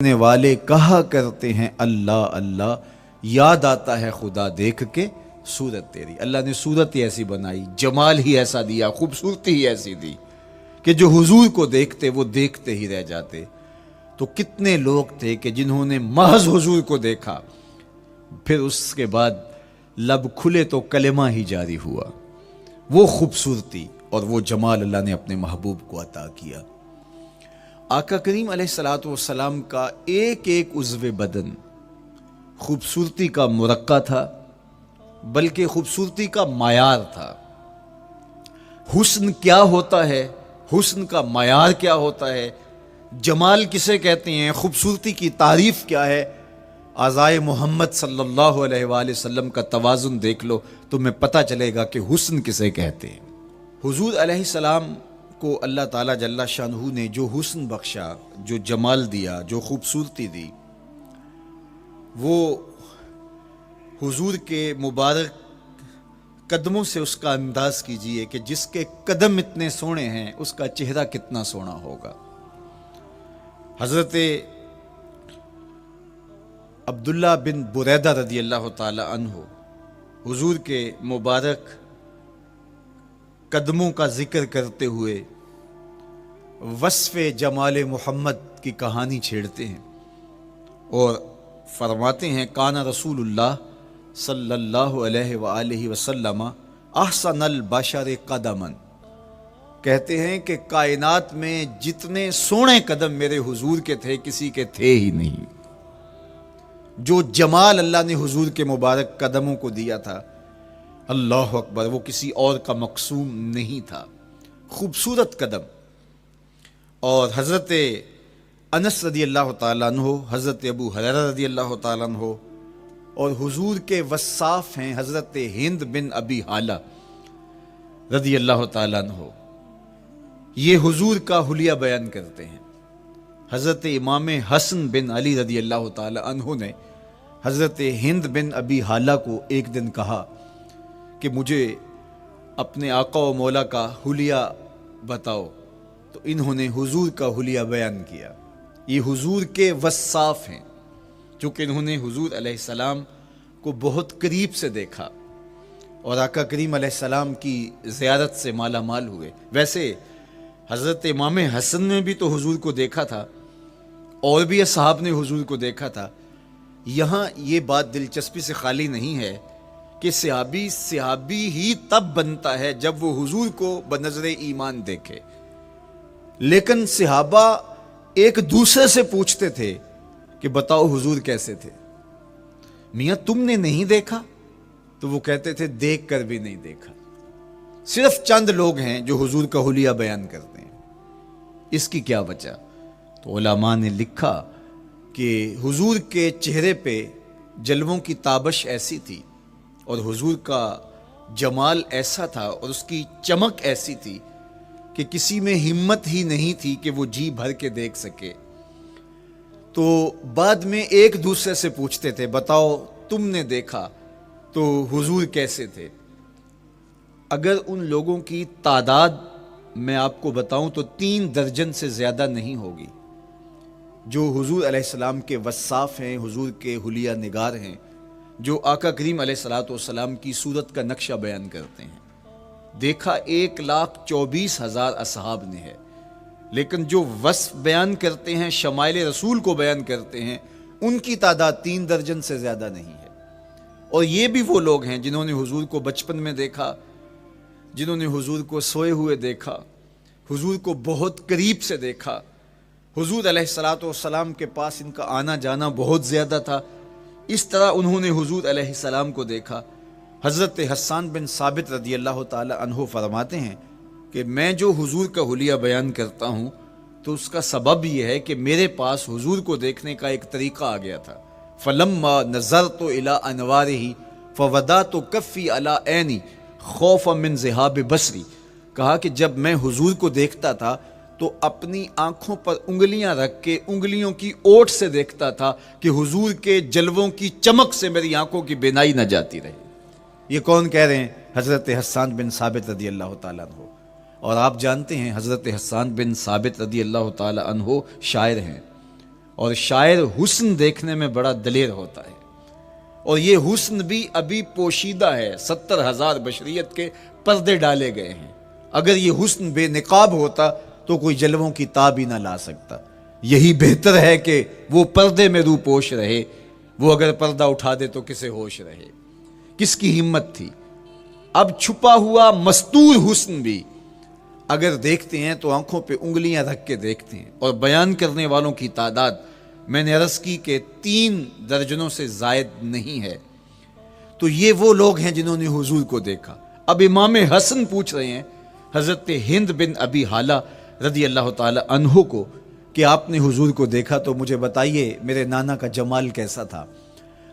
نے والے کہا کرتے ہیں اللہ اللہ، یاد آتا ہے خدا دیکھ کے صورت تیری۔ اللہ نے صورت ہی ایسی بنائی، جمال ہی ایسا دیا، خوبصورتی ہی ایسی دی کہ جو حضور کو دیکھتے وہ دیکھتے ہی رہ جاتے۔ تو کتنے لوگ تھے کہ جنہوں نے محض حضور کو دیکھا، پھر اس کے بعد لب کھلے تو کلمہ ہی جاری ہوا۔ وہ خوبصورتی اور وہ جمال اللہ نے اپنے محبوب کو عطا کیا۔ آقا کریم علیہ الصلوۃ والسلام کا ایک ایک عضو بدن خوبصورتی کا مرقع تھا، بلکہ خوبصورتی کا معیار تھا۔ حسن کیا ہوتا ہے، حسن کا معیار کیا ہوتا ہے، جمال کسے کہتے ہیں، خوبصورتی کی تعریف کیا ہے، اعضائے محمد صلی اللہ علیہ وآلہ وسلم کا توازن دیکھ لو، تمہیں پتہ چلے گا کہ حسن کسے کہتے ہیں۔ حضور علیہ السلام کو اللہ تعالیٰ جل شانہ نے جو حسن بخشا، جو جمال دیا، جو خوبصورتی دی، وہ حضور کے مبارک قدموں سے اس کا انداز کیجئے کہ جس کے قدم اتنے سونے ہیں اس کا چہرہ کتنا سونا ہوگا۔ حضرت عبداللہ بن بریدہ رضی اللہ تعالی عنہ حضور کے مبارک قدموں کا ذکر کرتے ہوئے وصف جمال محمد کی کہانی چھیڑتے ہیں اور فرماتے ہیں کان رسول اللہ صلی اللہ علیہ وآلہ وسلم احسن البشر قدما، کہتے ہیں کہ کائنات میں جتنے سونے قدم میرے حضور کے تھے کسی کے تھے ہی نہیں۔ جو جمال اللہ نے حضور کے مبارک قدموں کو دیا تھا، اللہ اکبر، وہ کسی اور کا مقسوم نہیں تھا۔ خوبصورت قدم۔ اور حضرت انس رضی اللہ تعالیٰ عنہ، حضرت ابو ہریرہ رضی اللہ تعالیٰ عنہ اور حضور کے وصاف ہیں حضرت ہند بن ابی حالہ رضی اللہ تعالیٰ عنہ، یہ حضور کا حلیہ بیان کرتے ہیں۔ حضرت امام حسن بن علی رضی اللہ تعالی عنہ نے حضرت ہند بن ابی حالہ کو ایک دن کہا کہ مجھے اپنے آقا و مولا کا حلیہ بتاؤ، تو انہوں نے حضور کا حلیہ بیان کیا۔ یہ حضور کے وصاف ہیں، چونکہ انہوں نے حضور علیہ السلام کو بہت قریب سے دیکھا اور آقا کریم علیہ السلام کی زیارت سے مالا مال ہوئے۔ ویسے حضرت امام حسن نے بھی تو حضور کو دیکھا تھا، اور بھی اصحاب نے حضور کو دیکھا تھا۔ یہاں یہ بات دلچسپی سے خالی نہیں ہے کہ صحابی ہی تب بنتا ہے جب وہ حضور کو بنظر ایمان دیکھے، لیکن صحابہ ایک دوسرے سے پوچھتے تھے کہ بتاؤ حضور کیسے تھے؟ میاں تم نے نہیں دیکھا؟ تو وہ کہتے تھے دیکھ کر بھی نہیں دیکھا۔ صرف چند لوگ ہیں جو حضور کا حلیہ بیان کرتے ہیں۔ اس کی کیا وجہ؟ تو علماء نے لکھا کہ حضور کے چہرے پہ جلووں کی تابش ایسی تھی اور حضور کا جمال ایسا تھا اور اس کی چمک ایسی تھی کہ کسی میں ہمت ہی نہیں تھی کہ وہ جی بھر کے دیکھ سکے۔ تو بعد میں ایک دوسرے سے پوچھتے تھے بتاؤ تم نے دیکھا تو حضور کیسے تھے؟ اگر ان لوگوں کی تعداد میں آپ کو بتاؤں تو 3 درجن سے زیادہ نہیں ہوگی جو حضور علیہ السلام کے وصاف ہیں، حضور کے حلیہ نگار ہیں، جو آقا کریم علیہ الصلوۃ والسلام کی صورت کا نقشہ بیان کرتے ہیں۔ دیکھا 1,24,000 اصحاب نے ہے، لیکن جو وصف بیان کرتے ہیں، شمائل رسول کو بیان کرتے ہیں، ان کی تعداد 3 درجن سے زیادہ نہیں ہے۔ اور یہ بھی وہ لوگ ہیں جنہوں نے حضور کو بچپن میں دیکھا، جنہوں نے حضور کو سوئے ہوئے دیکھا، حضور کو بہت قریب سے دیکھا۔ حضور علیہ الصلوۃ والسلام کے پاس ان کا آنا جانا بہت زیادہ تھا، اس طرح انہوں نے حضور علیہ السلام کو دیکھا۔ حضرت حسان بن ثابت رضی اللہ تعالی عنہ فرماتے ہیں کہ میں جو حضور کا حلیہ بیان کرتا ہوں تو اس کا سبب یہ ہے کہ میرے پاس حضور کو دیکھنے کا ایک طریقہ آ گیا تھا۔ فلما نظرت الی انوارہ فودعت کفی علی عینی خوفا من ذہاب بصری، کہا کہ جب میں حضور کو دیکھتا تھا تو اپنی آنکھوں پر انگلیاں رکھ کے انگلیوں کی اوٹ سے دیکھتا تھا کہ حضور کے جلووں کی چمک سے میری آنکھوں کی بینائی نہ جاتی رہے۔ یہ کون کہہ رہے ہیں؟ حضرت حسان بن ثابت رضی اللہ تعالیٰ عنہ۔ اور آپ جانتے ہیں حضرت حسان بن ثابت رضی اللہ تعالیٰ عنہ شاعر ہیں، اور شاعر حسن دیکھنے میں بڑا دلیر ہوتا ہے، اور یہ حسن بھی ابھی پوشیدہ ہے، 70,000 بشریت کے پردے ڈالے گئے ہیں۔ اگر یہ حسن بے نقاب ہوتا تو کوئی جلووں کی تاب ہی نہ لا سکتا۔ یہی بہتر ہے کہ وہ پردے میں رو پوش رہے، وہ اگر پردہ اٹھا دے تو کسے ہوش رہے۔ کس کی ہمت تھی؟ اب چھپا ہوا مستور حسن بھی اگر دیکھتے ہیں تو آنکھوں پہ انگلیاں رکھ کے دیکھتے ہیں، اور بیان کرنے والوں کی تعداد میں نے عرض کی کہ 3 درجنوں سے زائد نہیں ہے۔ تو یہ وہ لوگ ہیں جنہوں نے حضور کو دیکھا۔ اب امام حسن پوچھ رہے ہیں حضرت ہند بن ابی حالہ رضی اللہ تعالی عنہ کو کہ آپ نے حضور کو دیکھا تو مجھے بتائیے میرے نانا کا جمال کیسا تھا۔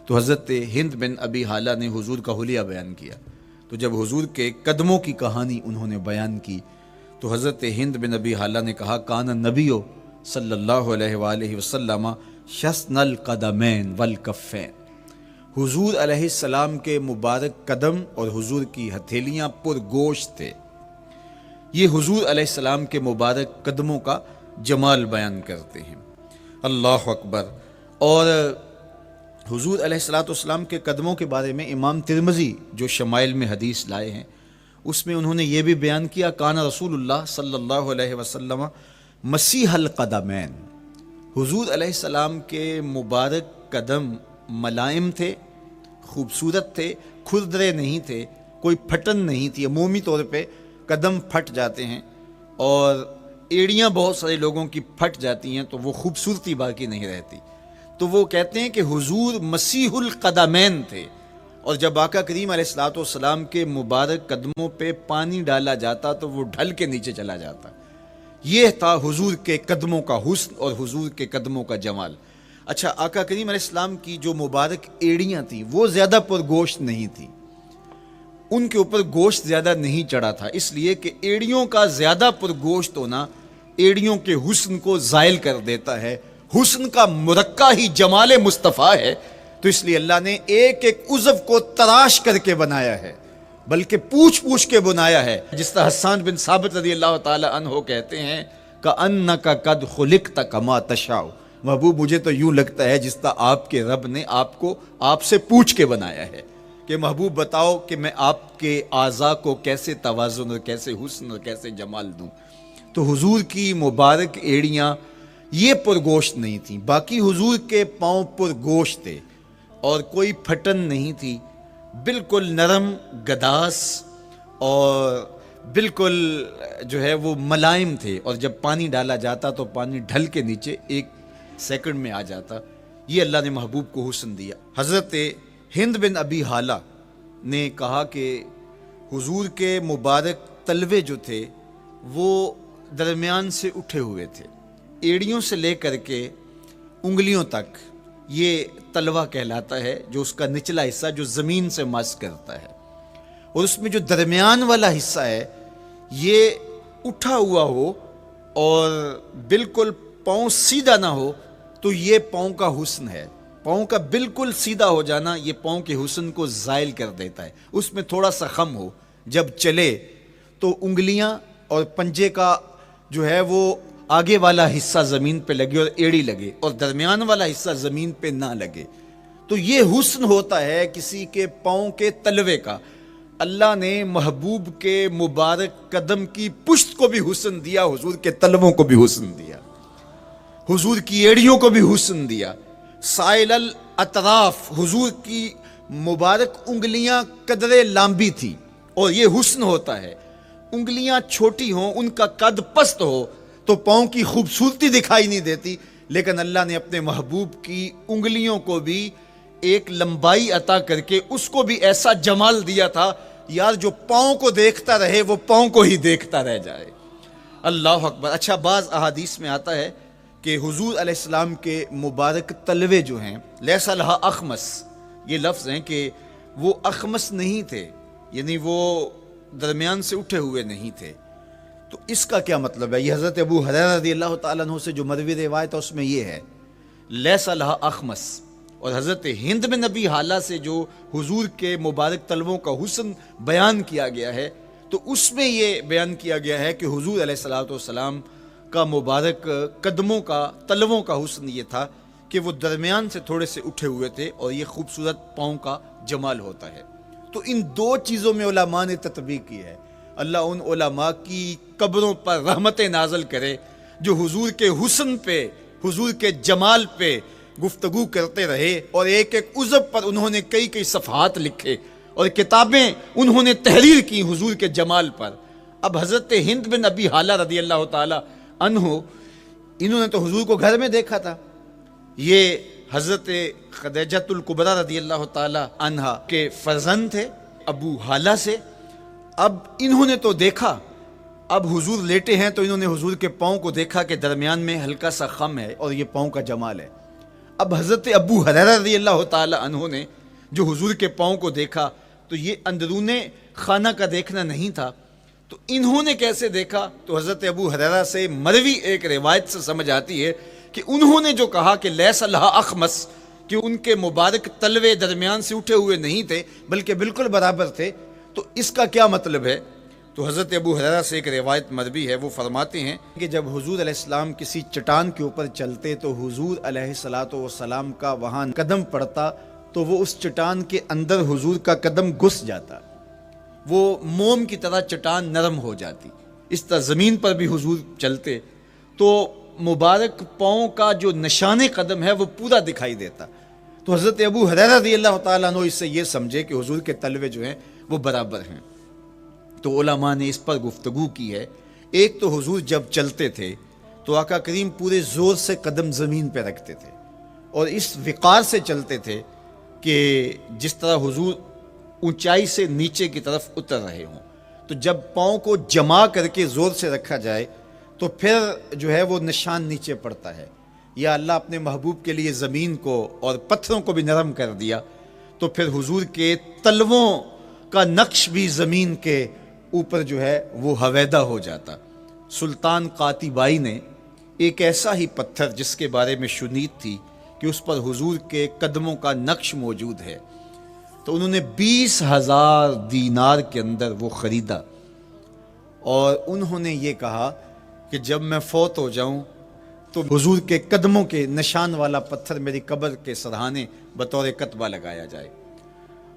تو حضرت ہند بن ابی حالہ نے حضور کا حلیہ بیان کیا۔ تو جب حضور کے قدموں کی کہانی انہوں نے بیان کی تو حضرت ہند بن ابی حالہ نے کہا کان نبیو صلی اللہ علیہ وآلہ وسلم شسن القدمین والکفین، حضور علیہ السلام کے مبارک قدم اور حضور کی ہتھیلیاں پر گوشت تھے۔ یہ حضور علیہ السلام کے مبارک قدموں کا جمال بیان کرتے ہیں۔ اللہ اکبر۔ اور حضور علیہ السلام کے قدموں کے بارے میں امام ترمذی جو شمائل میں حدیث لائے ہیں اس میں انہوں نے یہ بھی بیان کیا کان رسول اللہ صلی اللہ علیہ وسلم مسیح القدمین، حضور علیہ السلام کے مبارک قدم ملائم تھے، خوبصورت تھے، کھردرے نہیں تھے، کوئی پھٹن نہیں تھی۔ عمومی طور پہ قدم پھٹ جاتے ہیں اور ایڑیاں بہت سارے لوگوں کی پھٹ جاتی ہیں تو وہ خوبصورتی باقی نہیں رہتی۔ تو وہ کہتے ہیں کہ حضور مسیح القدمین تھے، اور جب آقا کریم علیہ السلام کے مبارک قدموں پہ پانی ڈالا جاتا تو وہ ڈھل کے نیچے چلا جاتا۔ یہ تھا حضور کے قدموں کا حسن اور حضور کے قدموں کا جمال۔ اچھا، آقا کریم علیہ السلام کی جو مبارک ایڑیاں تھیں وہ زیادہ پر گوشت نہیں تھی، ان کے اوپر گوشت زیادہ نہیں چڑھا تھا، اس لیے کہ ایڑیوں کا زیادہ پر گوشت ہونا ایڑیوں کے حسن کو زائل کر دیتا ہے۔ حسن کا مرقع ہی جمال مصطفیٰ ہے، تو اس لیے اللہ نے ایک ایک عضو کو تراش کر کے بنایا ہے، بلکہ پوچھ پوچھ کے بنایا ہے۔ جس طرح حسان بن ثابت رضی اللہ تعالی عنہ کہتے ہیں کَأَنَّكَ قَدْ خُلِقْتَ كَمَا تَشَاءُ، محبوب مجھے تو یوں لگتا ہے جس طرح آپ کے رب نے آپ کو آپ سے پوچھ کے بنایا ہے کہ محبوب بتاؤ کہ میں آپ کے اعضاء کو کیسے توازن اور کیسے حسن اور کیسے جمال دوں۔ تو حضور کی مبارک ایڑیاں یہ پرگوشت نہیں تھیں، باقی حضور کے پاؤں پرگوشت تھے اور کوئی پھٹن نہیں تھی، بالکل نرم گداس اور بالکل جو ہے وہ ملائم تھے، اور جب پانی ڈالا جاتا تو پانی ڈھل کے نیچے 1 سیکنڈ میں آ جاتا۔ یہ اللہ نے محبوب کو حسن دیا۔ حضرت ہند بن ابی حالہ نے کہا کہ حضور کے مبارک تلوے جو تھے وہ درمیان سے اٹھے ہوئے تھے، ایڑیوں سے لے کر کے انگلیوں تک یہ تلوہ کہلاتا ہے، جو اس کا نچلا حصہ جو زمین سے مس کرتا ہے، اور اس میں جو درمیان والا حصہ ہے یہ اٹھا ہوا ہو اور بالکل پاؤں سیدھا نہ ہو تو یہ پاؤں کا حسن ہے۔ پاؤں کا بالکل سیدھا ہو جانا یہ پاؤں کے حسن کو زائل کر دیتا ہے۔ اس میں تھوڑا سا خم ہو، جب چلے تو انگلیاں اور پنجے کا جو ہے وہ آگے والا حصہ زمین پہ لگے اور ایڑی لگے، اور درمیان والا حصہ زمین پہ نہ لگے، تو یہ حسن ہوتا ہے کسی کے پاؤں کے تلوے کا۔ اللہ نے محبوب کے مبارک قدم کی پشت کو بھی حسن دیا، حضور کے تلووں کو بھی حسن دیا، حضور کی ایڑیوں کو بھی حسن دیا۔ سائل الاطراف، حضور کی مبارک انگلیاں قدرے لامبی تھی، اور یہ حسن ہوتا ہے۔ انگلیاں چھوٹی ہوں، ان کا قد پست ہو تو پاؤں کی خوبصورتی دکھائی نہیں دیتی، لیکن اللہ نے اپنے محبوب کی انگلیوں کو بھی ایک لمبائی عطا کر کے اس کو بھی ایسا جمال دیا تھا یار جو پاؤں کو دیکھتا رہے وہ پاؤں کو ہی دیکھتا رہ جائے۔ اللہ اکبر۔ اچھا، بعض احادیث میں آتا ہے کہ حضور علیہ السلام کے مبارک تلوے جو ہیں لیس لہا اخمس، یہ لفظ ہیں کہ وہ اخمس نہیں تھے، یعنی وہ درمیان سے اٹھے ہوئے نہیں تھے۔ تو اس کا کیا مطلب ہے؟ یہ حضرت ابو ہریرہ رضی اللہ تعالیٰ عنہ سے جو مروی روایت ہے اس میں یہ ہے لیس لہا اخمس، اور حضرت ہند بن ابی حالہ سے جو حضور کے مبارک تلووں کا حسن بیان کیا گیا ہے تو اس میں یہ بیان کیا گیا ہے کہ حضور علیہ الصلوۃ والسلام کا مبارک قدموں کا تلووں کا حسن یہ تھا کہ وہ درمیان سے تھوڑے سے اٹھے ہوئے تھے اور یہ خوبصورت پاؤں کا جمال ہوتا ہے۔ تو ان دو چیزوں میں علماء نے تطبیق کی ہے۔ اللہ ان علماء کی قبروں پر رحمت نازل کرے جو حضور کے حسن پہ، حضور کے جمال پہ گفتگو کرتے رہے، اور ایک ایک عضو پر انہوں نے کئی کئی صفحات لکھے اور کتابیں انہوں نے تحریر کی حضور کے جمال پر۔ اب حضرت ہند بن ابی حالہ رضی اللہ تعالی عنہ، انہوں نے تو حضور کو گھر میں دیکھا تھا، یہ حضرت خدیجۃ الکبریٰ رضی اللہ تعالی عنہا کے فرزند تھے ابو حالہ سے۔ اب انہوں نے تو دیکھا، اب حضور لیٹے ہیں تو انہوں نے حضور کے پاؤں کو دیکھا کہ درمیان میں ہلکا سا خم ہے اور یہ پاؤں کا جمال ہے۔ اب حضرت ابو ہریرہ رضی اللہ تعالی عنہ نے جو حضور کے پاؤں کو دیکھا تو یہ اندرون خانہ کا دیکھنا نہیں تھا، تو انہوں نے کیسے دیکھا؟ تو حضرت ابو ہریرہ سے مروی ایک روایت سے سمجھ آتی ہے کہ انہوں نے جو کہا کہ لیس لہا اخمس، کہ ان کے مبارک تلوے درمیان سے اٹھے ہوئے نہیں تھے بلکہ بالکل برابر تھے، تو اس کا کیا مطلب ہے؟ تو حضرت ابو ہریرہ سے ایک روایت مروی ہے، وہ فرماتے ہیں کہ جب حضور علیہ السلام کسی چٹان کے اوپر چلتے تو حضور علیہ الصلوۃ والسلام کا وہاں قدم پڑتا تو وہ اس چٹان کے اندر حضور کا قدم گھس جاتا، وہ موم کی طرح چٹان نرم ہو جاتی۔ اس طرح زمین پر بھی حضور چلتے تو مبارک پاؤں کا جو نشان قدم ہے وہ پورا دکھائی دیتا۔ تو حضرت ابو ہریرہ رضی اللہ تعالیٰ عنہ اس سے یہ سمجھے کہ حضور کے تلوے جو ہیں وہ برابر ہیں۔ تو علماء نے اس پر گفتگو کی ہے۔ ایک تو حضور جب چلتے تھے تو آقا کریم پورے زور سے قدم زمین پہ رکھتے تھے اور اس وقار سے چلتے تھے کہ جس طرح حضور اونچائی سے نیچے کی طرف اتر رہے ہوں۔ تو جب پاؤں کو جما کر کے زور سے رکھا جائے تو پھر جو ہے وہ نشان نیچے پڑتا ہے۔ یا اللہ اپنے محبوب کے لیے زمین کو اور پتھروں کو بھی نرم کر دیا تو پھر حضور کے تلووں کا نقش بھی زمین کے اوپر جو ہے وہ ہویدہ ہو جاتا۔ سلطان قاتیبائی نے ایک ایسا ہی پتھر جس کے بارے میں شنید تھی کہ اس پر حضور کے قدموں کا نقش موجود ہے، تو انہوں نے 20,000 دینار کے اندر وہ خریدا اور انہوں نے یہ کہا کہ جب میں فوت ہو جاؤں تو حضور کے قدموں کے نشان والا پتھر میری قبر کے سرہانے بطور کتبہ لگایا جائے۔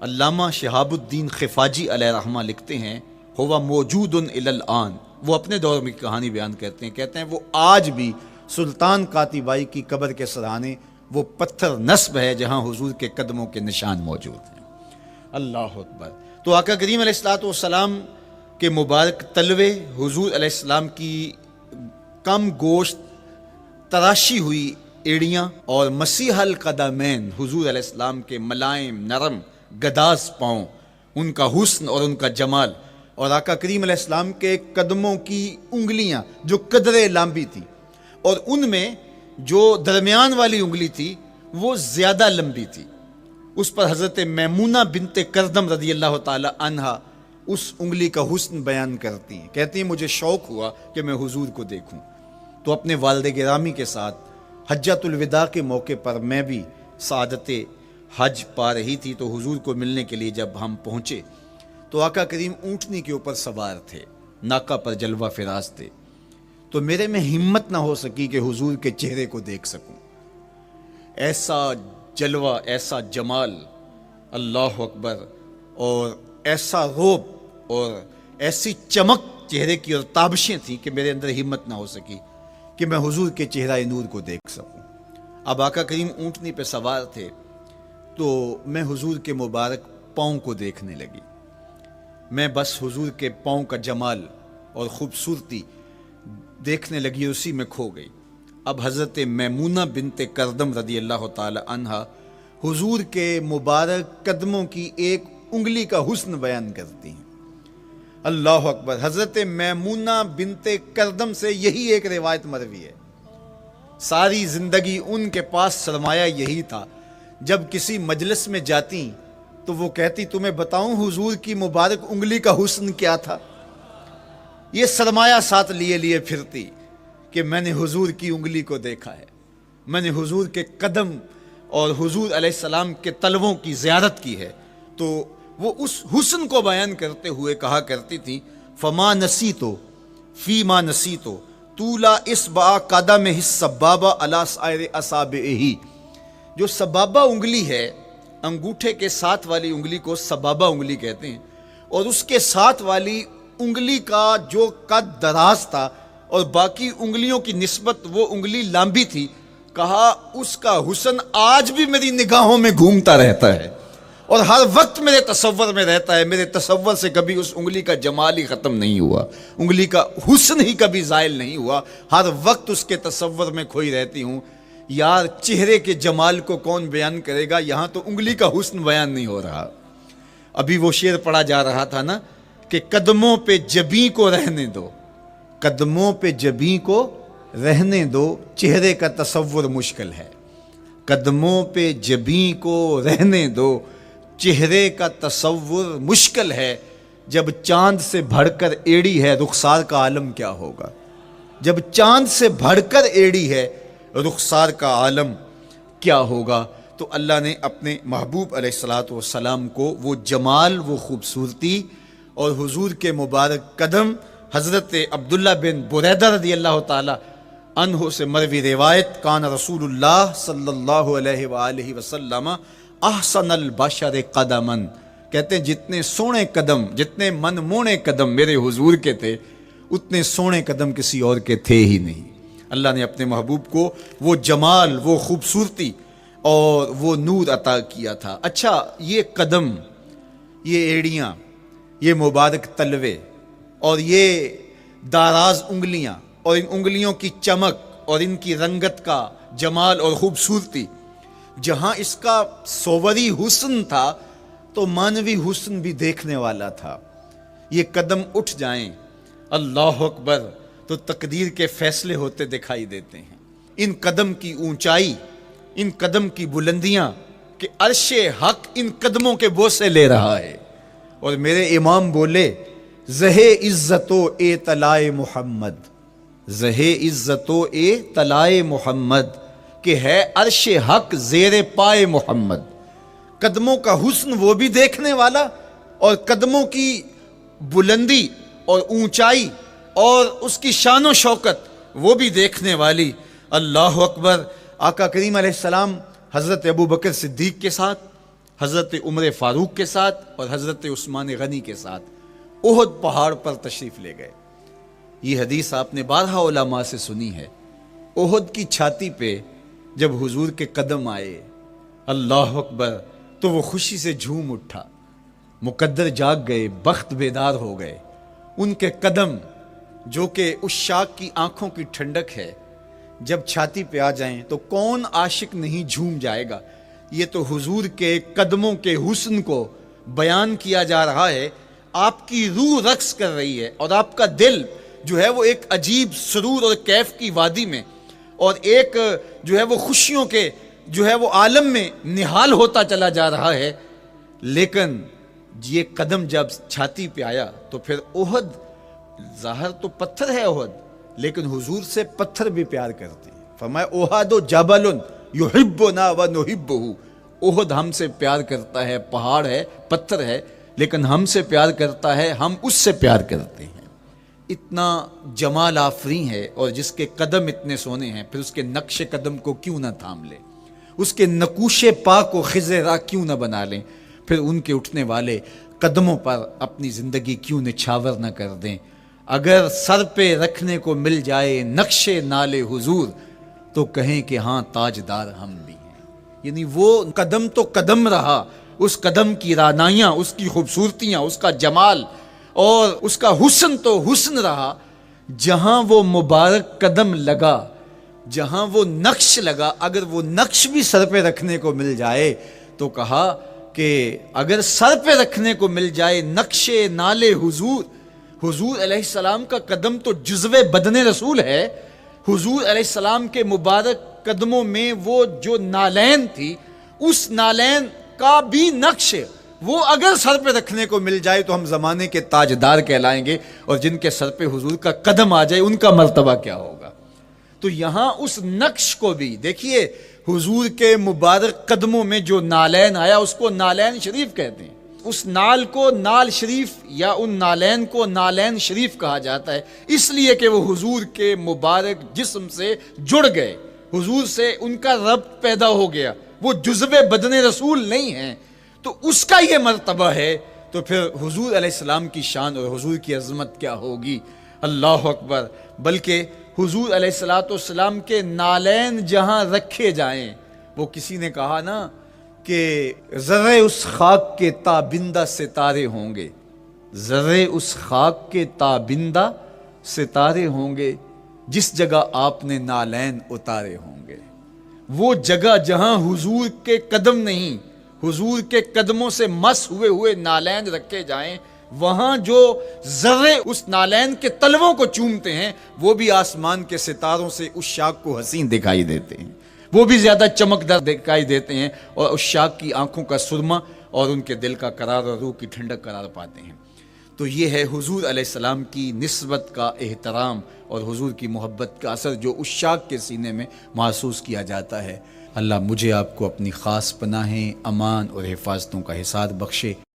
علامہ شہاب الدین خفاجی علیہ رحمہ لکھتے ہیں ہوا موجود الی الآن، وہ اپنے دور میں کہانی بیان کرتے ہیں وہ آج بھی سلطان قاتیبائی کی قبر کے سرہانے وہ پتھر نصب ہے جہاں حضور کے قدموں کے نشان موجود ہیں۔ اللہ اکبر۔ تو آقا کریم علیہ الصلوۃ والسلام کے مبارک تلوے، حضور علیہ السلام کی کم گوشت تراشی ہوئی ایڑیاں اور مسیح القدمین، حضور علیہ السلام کے ملائم نرم گداز پاؤں، ان کا حسن اور ان کا جمال، اور آقا کریم علیہ السلام کے قدموں کی انگلیاں جو قدرے لمبی تھی اور ان میں جو درمیان والی انگلی تھی وہ زیادہ لمبی تھی، اس پر حضرت میمونہ بنت کردم رضی اللہ تعالی عنہا اس انگلی کا حسن بیان کرتی ہیں، کہتی ہیں مجھے شوق ہوا کہ میں حضور کو دیکھوں، تو اپنے والد گرامی کے ساتھ حجۃ الوداع کے موقع پر میں بھی سعادت حج پا رہی تھی، تو حضور کو ملنے کے لیے جب ہم پہنچے تو آقا کریم اونٹنی کے اوپر سوار تھے، ناکہ پر جلوہ فراز تھے، تو میرے میں ہمت نہ ہو سکی کہ حضور کے چہرے کو دیکھ سکوں۔ ایسا جلوہ، ایسا جمال، اللہ اکبر، اور ایسا روب اور ایسی چمک چہرے کی اور تابشیں تھیں کہ میرے اندر ہمت نہ ہو سکی کہ میں حضور کے چہرہ نور کو دیکھ سکوں۔ اب آقا کریم اونٹنی پہ سوار تھے تو میں حضور کے مبارک پاؤں کو دیکھنے لگی، میں بس حضور کے پاؤں کا جمال اور خوبصورتی دیکھنے لگی، اسی میں کھو گئی۔ اب حضرت میمونہ بنت کردم رضی اللہ تعالی عنہا حضور کے مبارک قدموں کی ایک انگلی کا حسن بیان کرتی ہیں۔ اللہ اکبر۔ حضرت میمونہ بنت کردم سے یہی ایک روایت مروی ہے، ساری زندگی ان کے پاس سرمایہ یہی تھا، جب کسی مجلس میں جاتی تو وہ کہتی تمہیں بتاؤں حضور کی مبارک انگلی کا حسن کیا تھا، یہ سرمایہ ساتھ لیے لیے پھرتی کہ میں نے حضور کی انگلی کو دیکھا ہے، میں نے حضور کے قدم اور حضور علیہ السلام کے تلووں کی زیارت کی ہے۔ تو وہ اس حسن کو بیان کرتے ہوئے کہا کرتی تھی فما نسیتو فی ما نسیتو طولا اسبع قدمہ السبابہ علی سائر اصابعہ، جو سبابہ انگلی ہے، انگوٹھے کے ساتھ والی انگلی کو سبابہ انگلی کہتے ہیں، اور اس کے ساتھ والی انگلی کا جو قد دراز تھا اور باقی انگلیوں کی نسبت وہ انگلی لمبی تھی، کہا اس کا حسن آج بھی میری نگاہوں میں گھومتا رہتا ہے اور ہر وقت میرے تصور میں رہتا ہے، میرے تصور سے کبھی اس انگلی کا جمال ہی ختم نہیں ہوا، انگلی کا حسن ہی کبھی زائل نہیں ہوا، ہر وقت اس کے تصور میں کھوئی رہتی ہوں۔ یار چہرے کے جمال کو کون بیان کرے گا، یہاں تو انگلی کا حسن بیان نہیں ہو رہا۔ ابھی وہ شعر پڑھا جا رہا تھا نا کہ قدموں پہ جبیں کو رہنے دو، قدموں پہ جبیں کو رہنے دو، چہرے کا تصور مشکل ہے، قدموں پہ جبیں کو رہنے دو، چہرے کا تصور مشکل ہے، جب چاند سے بڑھ کر ایڑی ہے رخسار کا عالم کیا ہوگا، جب چاند سے بڑھ کر ایڑی ہے رخسار کا عالم کیا ہوگا۔ تو اللہ نے اپنے محبوب علیہ الصلوۃ والسلام کو وہ جمال، وہ خوبصورتی اور حضور کے مبارک قدم، حضرت عبداللہ بن بریدہ رضی اللہ تعالی عنہ سے مروی روایت، کان رسول اللہ صلی اللہ علیہ وآلہ وسلم احسن البشر قدما، کہتے ہیں جتنے سونے قدم، جتنے من مونے قدم میرے حضور کے تھے، اتنے سونے قدم کسی اور کے تھے ہی نہیں۔ اللہ نے اپنے محبوب کو وہ جمال، وہ خوبصورتی اور وہ نور عطا کیا تھا۔ اچھا، یہ قدم، یہ ایڑیاں، یہ مبارک تلوے اور یہ داراز انگلیاں اور ان انگلیوں کی چمک اور ان کی رنگت کا جمال اور خوبصورتی، جہاں اس کا صوری حسن تھا تو مانوی حسن بھی دیکھنے والا تھا۔ یہ قدم اٹھ جائیں اللہ اکبر تو تقدیر کے فیصلے ہوتے دکھائی دیتے ہیں۔ ان قدم کی اونچائی، ان قدم کی بلندیاں کہ عرش حق ان قدموں کے بوسے لے رہا ہے۔ اور میرے امام بولے، زہ عزت و اے طلائے محمد، زہ عزت و اے طلائے محمد، کہ ہے عرش حق زیر پائے محمد۔ قدموں کا حسن وہ بھی دیکھنے والا اور قدموں کی بلندی اور اونچائی اور اس کی شان و شوکت وہ بھی دیکھنے والی۔ اللہ اکبر۔ آقا کریم علیہ السلام حضرت ابو بکر صدیق کے ساتھ، حضرت عمر فاروق کے ساتھ اور حضرت عثمان غنی کے ساتھ احد پہاڑ پر تشریف لے گئے۔ یہ حدیث آپ نے بارہا علماء سے سنی ہے۔ احد کی چھاتی پہ جب حضور کے قدم آئے، اللہ اکبر، تو وہ خوشی سے جھوم اٹھا، مقدر جاگ گئے، بخت بیدار ہو گئے۔ ان کے قدم جو کہ اس عاشق کی آنکھوں کی ٹھنڈک ہے، جب چھاتی پہ آ جائیں تو کون عاشق نہیں جھوم جائے گا۔ یہ تو حضور کے قدموں کے حسن کو بیان کیا جا رہا ہے، آپ کی روح رقص کر رہی ہے اور آپ کا دل جو ہے وہ ایک عجیب سرور اور کیف کی وادی میں اور ایک جو ہے وہ خوشیوں کے جو ہے وہ عالم میں نہال ہوتا چلا جا رہا ہے۔ لیکن یہ قدم جب چھاتی پہ آیا تو پھر احد، ظاہر تو پتھر ہے احد، لیکن حضور سے پتھر بھی پیار کرتے ہیں۔ فرمایا احد جبل یحبنا ونحبہ، احد ہم سے پیار کرتا ہے، پہاڑ ہے، پتھر ہے، لیکن ہم سے پیار کرتا ہے، ہم اس سے پیار کرتے ہیں۔ اتنا جمال آفریں ہے اور جس کے قدم اتنے سونے ہیں، پھر اس کے نقش قدم کو کیوں نہ تھام لیں، اس کے نقوش پا کو خضر راہ کیوں نہ بنا لیں، پھر ان کے اٹھنے والے قدموں پر اپنی زندگی کیوں نچھاور نہ کر دیں۔ اگر سر پہ رکھنے کو مل جائے نقش نال حضور تو کہیں کہ ہاں تاجدار ہم بھی ہیں۔ یعنی وہ قدم تو قدم رہا، اس قدم کی رعنائیاں، اس کی خوبصورتیاں، اس کا جمال اور اس کا حسن تو حسن رہا۔ جہاں وہ مبارک قدم لگا، جہاں وہ نقش لگا، اگر وہ نقش بھی سر پہ رکھنے کو مل جائے تو کہا کہ اگر سر پہ رکھنے کو مل جائے نقش نال حضور، حضور علیہ السلام کا قدم تو جزو بدن رسول ہے۔ حضور علیہ السلام کے مبارک قدموں میں وہ جو نالین تھی، اس نالین کا بھی نقش وہ اگر سر پہ رکھنے کو مل جائے تو ہم زمانے کے تاجدار کہلائیں گے، اور جن کے سر پہ حضور کا قدم آ جائے ان کا مرتبہ کیا ہوگا۔ تو یہاں اس نقش کو بھی دیکھیے، حضور کے مبارک قدموں میں جو نالین آیا اس کو نالین شریف کہتے ہیں۔ اس نال کو نال شریف یا ان نالین کو نالین شریف کہا جاتا ہے، اس لیے کہ وہ حضور کے مبارک جسم سے جڑ گئے، حضور سے ان کا ربط پیدا ہو گیا، وہ جزو بدن رسول نہیں ہیں، تو اس کا یہ مرتبہ ہے، تو پھر حضور علیہ السلام کی شان اور حضور کی عظمت کیا ہوگی، اللہ اکبر۔ بلکہ حضور علیہ السلام کے نالین جہاں رکھے جائیں، وہ کسی نے کہا نا کہ ذرے اس خاک کے تابندہ ستارے ہوں گے، ذرے اس خاک کے تابندہ ستارے ہوں گے جس جگہ آپ نے نالین اتارے ہوں گے۔ وہ جگہ جہاں حضور کے قدم نہیں، حضور کے قدموں سے مس ہوئے ہوئے نالین رکھے جائیں، وہاں جو ذرے اس نالین کے تلووں کو چومتے ہیں وہ بھی آسمان کے ستاروں سے اس شاخ کو حسین دکھائی دیتے ہیں، وہ بھی زیادہ چمکدار دکھائی دیتے ہیں، اور اس شاخ کی آنکھوں کا سرما اور ان کے دل کا قرار اور روح کی ٹھنڈک قرار پاتے ہیں۔ تو یہ ہے حضور علیہ السلام کی نسبت کا احترام اور حضور کی محبت کا اثر جو اس شاخ کے سینے میں محسوس کیا جاتا ہے۔ اللہ مجھے آپ کو اپنی خاص پناہیں، امان اور حفاظتوں کا حصاد بخشے۔